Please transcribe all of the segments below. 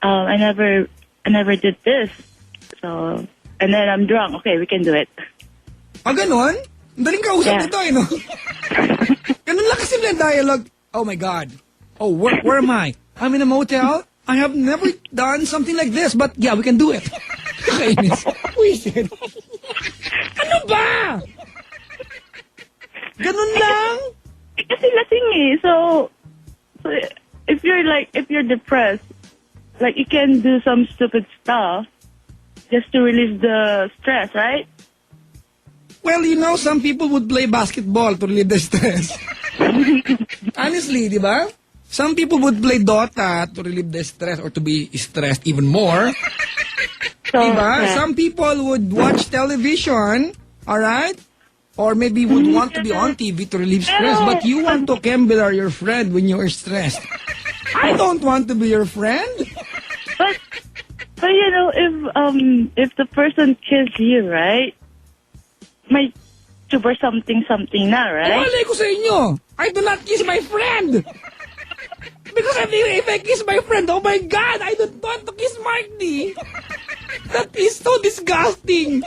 I never did this. So, and then I'm drunk. Okay, we can do it. Ah, ganon? Daling kausap Yeah. nito, no? Ganun lang kasimple ang dialogue. Oh my God. Oh, where am I? I'm in a motel. I have never done something like this, but yeah, we can do it. Kainis. Wicked. Ano ba? Ganun lang? Kasi lasing eh. So if you're depressed, like you can do some stupid stuff just to release the stress, right? Well, you know, some people would play basketball to relieve the stress. Honestly, di ba? Some people would play Dota to relieve the stress or to be stressed even more. So, Diba? yeah. Some people would watch television, alright? Or maybe would want to be on TV to relieve stress. But you want to Kembler your friend when you are stressed. I don't want to be your friend. But you know, if the person kills you, right? May super something na, right? Malay ko sa inyo. I do not kiss my friend. Because if I kiss my friend, oh my God, I don't want to kiss Mark D. That is so disgusting.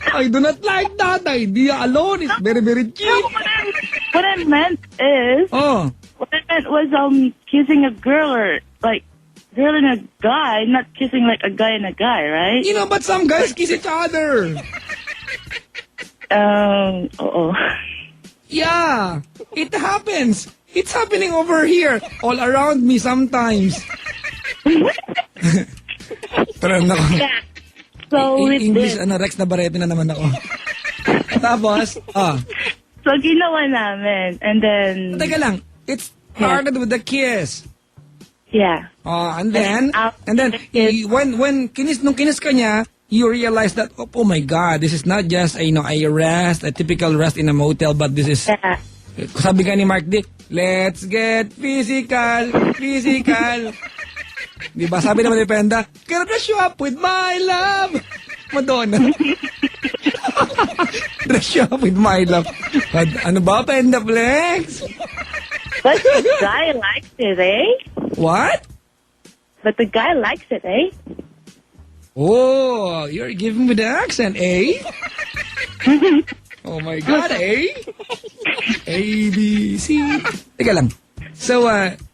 I do not like that idea alone. It's very, very cheap. No, what I meant is, Oh. what I meant was kissing a girl or like girl and a guy, not kissing like a guy and a guy, right? You know, but some guys kiss each other. Oo. Yeah, it happens. It's happening over here, all around me sometimes. Pero nako. Yeah. So with English, this, Rex na barete na naman ako. Tapos, so ginawa namin, and then teka lang, it started with the kiss. yeah. And then, when nung kinis ka niya, you realize that, oh my God, this is not just a rest, a typical rest in a motel, but this is, Yeah. sabi ka ni Mark D, let's get physical. Di ba? Sabi naman ni Penda, gonna dress you up with my love. Madonna. Dress you up with my love. Ano ba, Penda Flex? But the guy likes it, eh? What? But the guy likes it, eh? Oh, you're giving me the accent, eh? Oh my God, eh? A, B, C. Teka lang. So,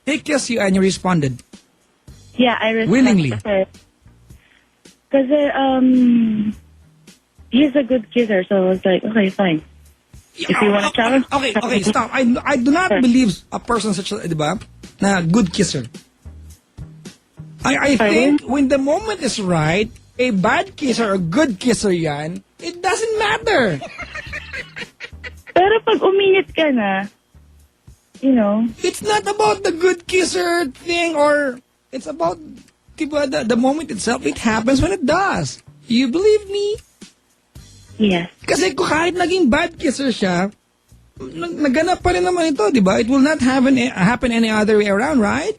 he kissed you and you responded. Yeah, I respect Willingly. Because he's a good kisser, so I was like, okay, fine. If you want to challenge... Okay, stop. I do not believe a person such a, di ba, na good kisser. I think when the moment is right, a bad kisser or good kisser yan, it doesn't matter. Pero pag uminit ka na, you know... It's not about the good kisser thing or it's about diba, the moment itself. It happens when it does. You believe me? Yes. Kasi kung kahit naging bad kisser siya, naganap pa rin naman ito, di ba? It will not happen any other way around, right?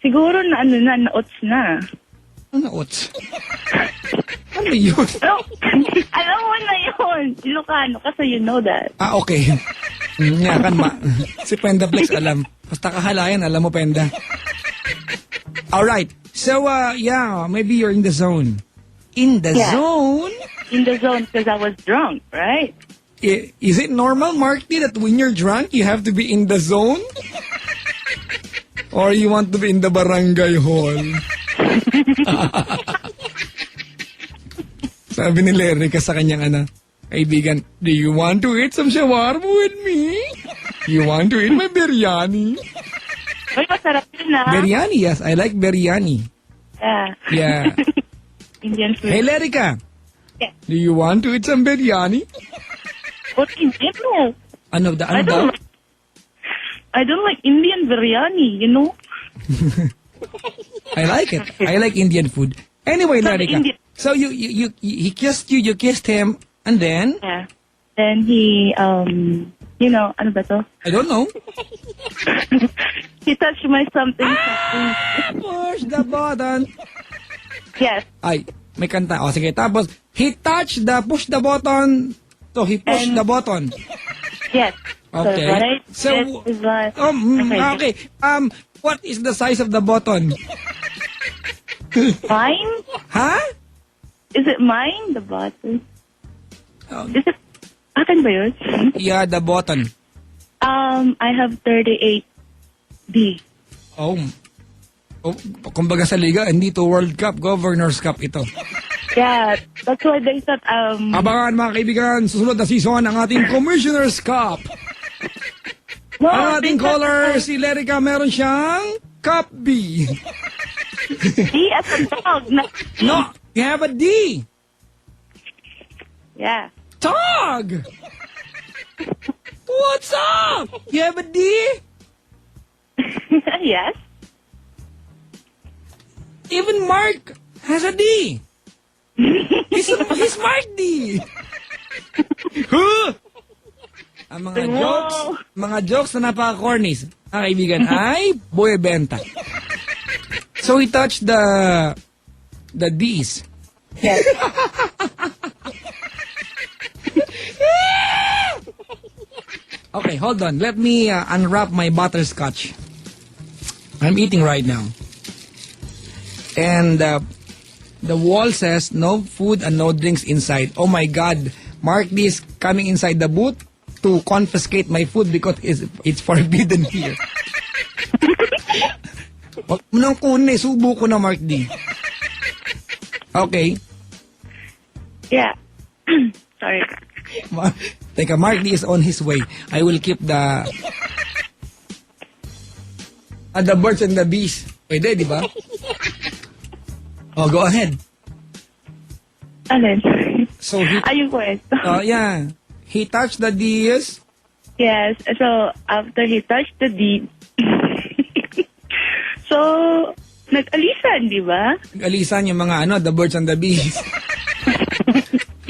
Siguro na naots na. Ano ots? Ano yun? No, alam mo na yun. Ilocano, kasi you know that. Ah, okay. Nga kan ma. Si Penda Flex alam. Basta kahalayan, alam mo Penda. Alright. So, yeah, maybe you're in the zone. In the zone? In the zone because I was drunk, right? Is it normal, Marky, that when you're drunk, you have to be in the zone? Or you want to be in the barangay hall? Sabi ni Larry sa kanyang kaibigan, do you want to eat some shawarma with me? You want to eat my biryani? Uy, masarap yun ah. Biryani, yes. I like biryani. Yeah. Yeah. Indian food. Hey, Larika. Yeah. Do you want to eat some biryani? What Indian? No. Ano I daw? don't like Indian biryani, you know? I like it. I like Indian food. Anyway, Larika. So he kissed you, you kissed him, and then? Yeah. Then he, you know, ano ba to? I don't know. He touched my something. Push the button. Yes. Ay, may kanta. O, sige. Tapos, he touched the push the button. So, he pushed the button. Yes. Okay. So, what I So, did is like, okay. What is the size of the button? Mine? Ha? Is it mine? The button? Oh, Is it... Akin ba yun? yeah, the button. I have 38D. Oh, kumbaga sa liga, hindi to World Cup, Governors Cup ito. Yeah, that's why they thought, Abangan mga kaibigan, susunod na season ang ating Commissioner's Cup. no, Ang ating they thought caller, si Lerica, meron siyang Cup B. D as a dog. No, you have a D. Yeah. Dog! What's up? You have a D? Yes. Even Mark has a D. He's Mark D. Huh? Ang mga jokes na napaka-corny, kaibigan, ay buwebenta. So he touched the D's. Yes. Okay, hold on. Let me unwrap my butterscotch. I'm eating right now. And the wall says no food and no drinks inside. Oh my God. Mark D is coming inside the booth to confiscate my food because it's forbidden here. Wag mo nang kunin, subo ko na, Mark D. Okay. Yeah. Sorry. Teka, Mark D is on his way. I will keep the birds and the bees. Pwede, di ba? Oh, go ahead. Alin? So he, Ayun ko yeah. He touched the D's. Yes. So, after he touched the D, so, nag-alisan, di ba? Alisan yung mga the birds and the bees.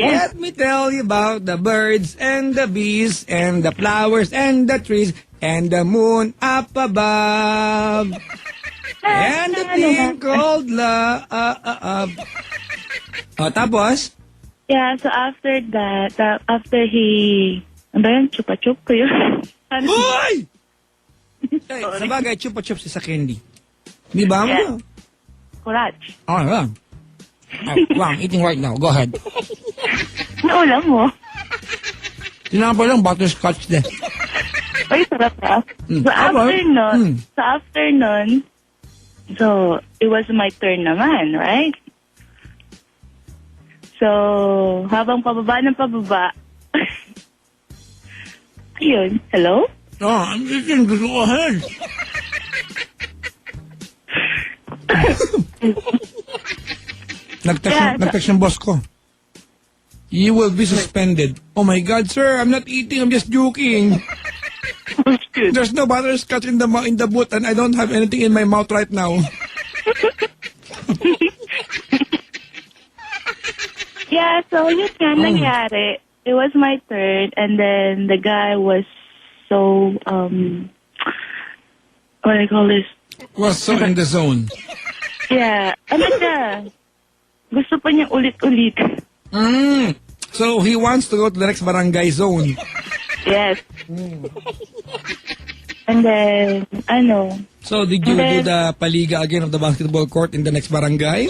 Yes. Let me tell you about the birds and the bees and the flowers and the trees and the moon up above. And the thing called love. Oh, tapos? Yeah, so after that, after he, ano ba yun? Chupa-chup ko yun. Hoy! Ay, sa bagay, chupa-chup sa candy. Di ba? Yeah. Kurach. Oh, yeah. Wow, I'm eating right now. Go ahead. Naulam mo. Tinapay lang butterscotch din. Ay, sarap na. So after nun, so it was my turn naman, right? So, habang pababa ng pababa, ayun, hello? Oh, I'm eating. Go ahead. Nag-text yung boss ko. You will be suspended. Oh my God, sir, I'm not eating. I'm just joking. There's no butterscotch in the booth and I don't have anything in my mouth right now. Yeah, so yun nga nangyari. It was my turn and then the guy was so, what do I call this? Was so in the zone. Yeah, ano siya? Gusto pa niya ulit-ulit. So he wants to go to the next barangay zone. Yes. And then, So did you do the paliga again of the basketball court in the next barangay?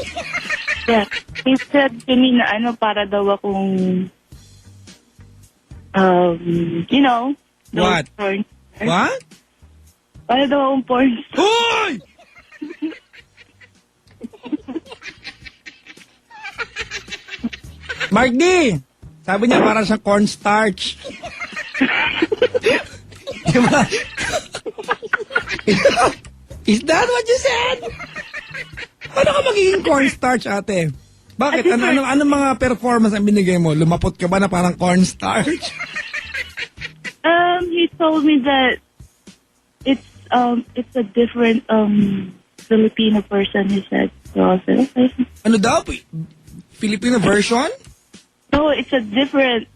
yeah. He said to me na para daw akong, What? porn. What? Para daw akong porn. Hoy! Mark D! Sabi niya parang siyang cornstarch. Diba? Is that what you said? Paano ka magiging cornstarch, ate? Bakit? Ano mga performance ang binigay mo? Lumapot ka ba na parang cornstarch? He told me that it's a different Filipino person, he said. So I said, okay. Ano daw? Filipino version? No, it's a different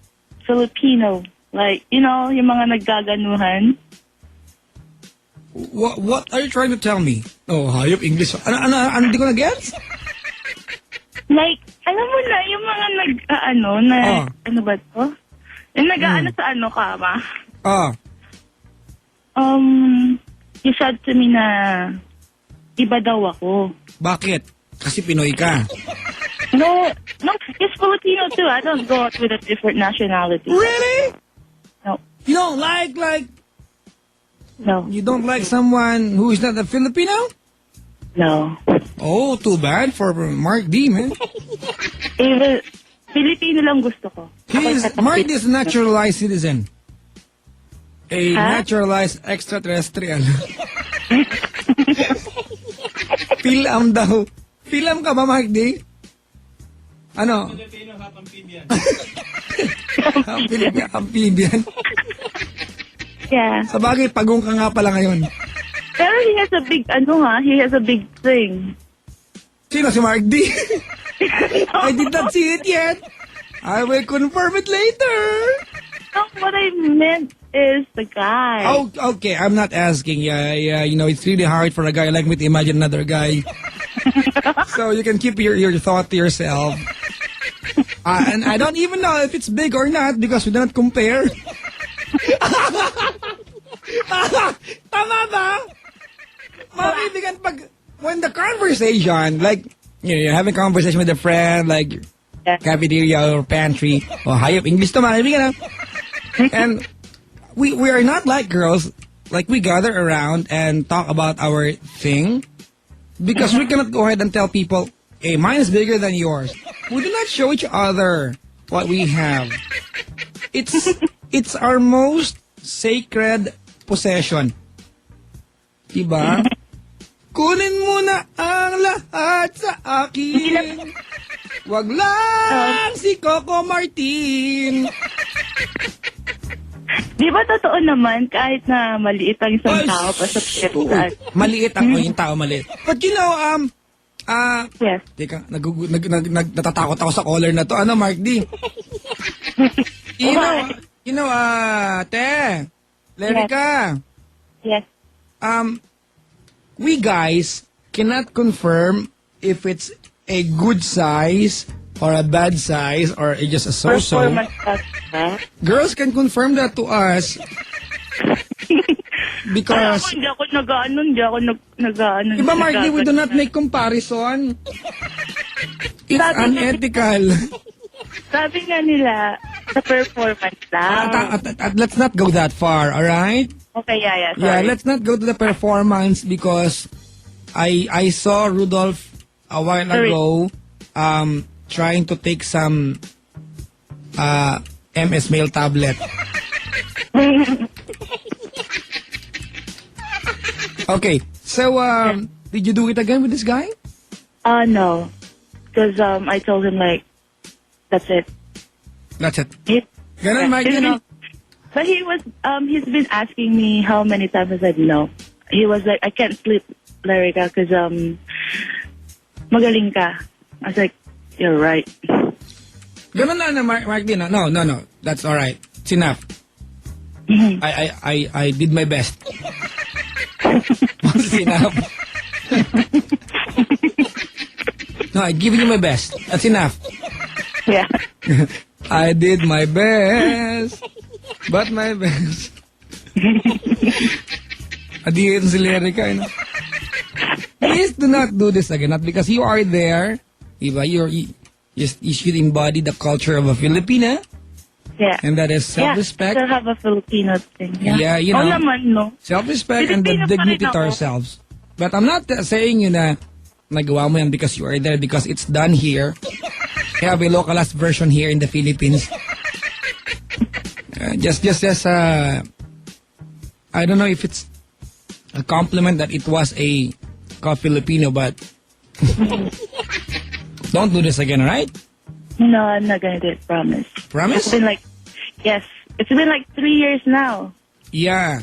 Filipino. Like, yung mga naggaganuhan. What are you trying to tell me? Oh, hayop English. Ano, di ko na-gets? Like, alam mo na, yung mga ano ba to? Yung sa kama. He said to me na, iba daw ako. Bakit? Kasi Pinoy ka. No, he's Filipino too. I don't go out with a different nationality. Really? No, You don't like no, you don't like someone who is not a Filipino? no. Oh, too bad for Mark D, man. Even Filipino lang gusto ko. Mark D is a naturalized citizen. A Huh? naturalized extraterrestrial. Pilam daw. Pilam ka ba, Mark D? Ano? Filipino half amphibian. Amphibian. Yeah. Sa bagay, pagong ka nga pala ngayon. Pero he has a big thing. Sino si Mark D? I did not see it yet. I will confirm it later. No, what I meant is the guy. Oh, okay. I'm not asking. Yeah. You know, it's really hard for a guy like me to imagine another guy. So you can keep your thought to yourself. And I don't even know if it's big or not because we do not compare. Tama ba? Maibigan, when the conversation, like, you're having a conversation with a friend, like, Yeah. cafeteria or pantry, o hayop, English to maibigan, and we are not like girls, like we gather around and talk about our thing, because we cannot go ahead and tell people, hey, mine is bigger than yours. We do not show each other what we have. It's our most sacred possession. Diba? Kunin mo na ang lahat sa akin. Wag lang si Coco Martin. Di ba totoo naman kahit na maliit ang isang tao pa sa piyesta? Maliit ako, yung tao maliit. But you know, Yes. teka, natatakot ako sa caller na to. Ano, Mark D? You know, te, Lerica, Yes. we guys cannot confirm if it's a good size or a bad size or just a so-so. Performance huh? Girls can confirm that to us because Hindi ako nag-ano. Iba, Mark, we do not make comparison. It's Sabi niya- unethical. Sabi nga nila, sa performance lang. At let's not go that far, alright? Okay, yeah, Yeah, sorry. let's not go to the performance because I saw Rudolph a while Sorry. ago trying to take some MS Mail tablet. Okay, so did you do it again with this guy? No. Because I told him like, that's it. That's it. He- Ganun, Mike, you know. But he's been asking me how many times. I said no. He was like, I can't sleep, Lerica, because magaling ka. I was like, you're right. Ganun na, Mark din. No. That's all right. It's enough. I did my best. It's enough. No, I give you my best. That's enough. Yeah. I did my best. But my best. Adiyan si Lerica, you know. Please do not do this again. Not because you are there. Diba? You should embody the culture of a Filipina. Yeah. And that is self-respect. Yeah, still have a Filipino thing. Yeah, Yeah, you Oo know. naman, no? Self-respect and the Filipino pa rin dignity to ako. ourselves. But I'm not saying you na nagawa mo yan because you are there, because it's done here. We have a localized version here in the Philippines. Just I don't know if it's a compliment that it was a Filipino, but don't do this again, alright? No, I'm not gonna do it, promise. Promise? It's been like 3 years now. Yeah.